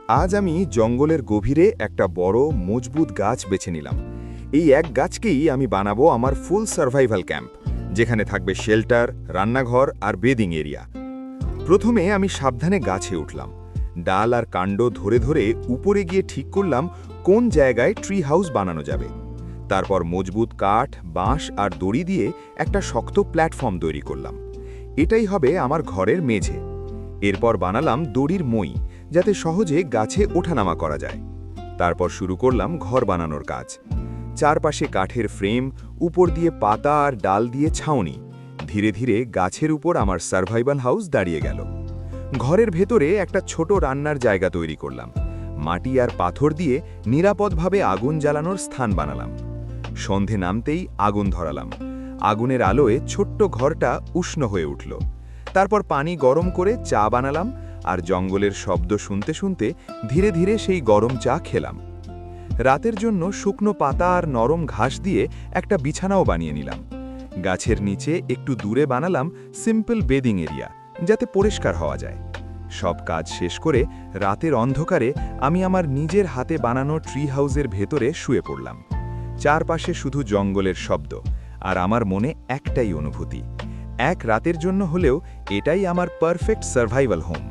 আজ আমি জঙ্গলের গভীরে একটা বড় মজবুত গাছ বেছে নিলাম। এই এক গাছকেই আমি বানাবো আমার ফুল সার্ভাইভাল ক্যাম্প, যেখানে থাকবে শেল্টার, রান্নাঘর আর বেদিং এরিয়া। প্রথমে আমি সাবধানে গাছে উঠলাম, ডাল আর কাণ্ড ধরে ধরে উপরে গিয়ে ঠিক করলাম কোন জায়গায় ট্রি হাউস বানানো যাবে। তারপর মজবুত কাঠ, বাঁশ আর দড়ি দিয়ে একটা শক্ত প্ল্যাটফর্ম তৈরি করলাম। এটাই হবে আমার ঘরের মেঝে। এরপর বানালাম দড়ির মই, যাতে সহজে গাছে ওঠানামা করা যায়। তারপর শুরু করলাম ঘর বানানোর কাজ। চারপাশে কাঠের ফ্রেম, উপর দিয়ে পাতা আর ডাল দিয়ে ছাউনি। ধীরে ধীরে গাছের উপর আমার সার্ভাইভাল হাউস দাঁড়িয়ে গেল। ঘরের ভেতরে একটা ছোট রান্নার জায়গা তৈরি করলাম। মাটি আর পাথর দিয়ে নিরাপদভাবে আগুন জ্বালানোর স্থান বানালাম। সন্ধে নামতেই আগুন ধরালাম। আগুনের আলোয় ছোট্ট ঘরটা উষ্ণ হয়ে উঠল। তারপর পানি গরম করে চা বানালাম, আর জঙ্গলের শব্দ শুনতে শুনতে ধীরে ধীরে সেই গরম চা খেলাম। রাতের জন্য শুকনো পাতা আর নরম ঘাস দিয়ে একটা বিছানাও বানিয়ে নিলাম। গাছের নিচে একটু দূরে বানালাম সিম্পল বেদিং এরিয়া, যাতে পরিষ্কার হওয়া যায়। সব কাজ শেষ করে রাতের অন্ধকারে আমি আমার নিজের হাতে বানানো ট্রি হাউসের ভেতরে শুয়ে পড়লাম। চারপাশে শুধু জঙ্গলের শব্দ, আর আমার মনে একটাই অনুভূতি, এক রাতের জন্য হলেও এটাই আমার পারফেক্ট সার্ভাইভাল হোম।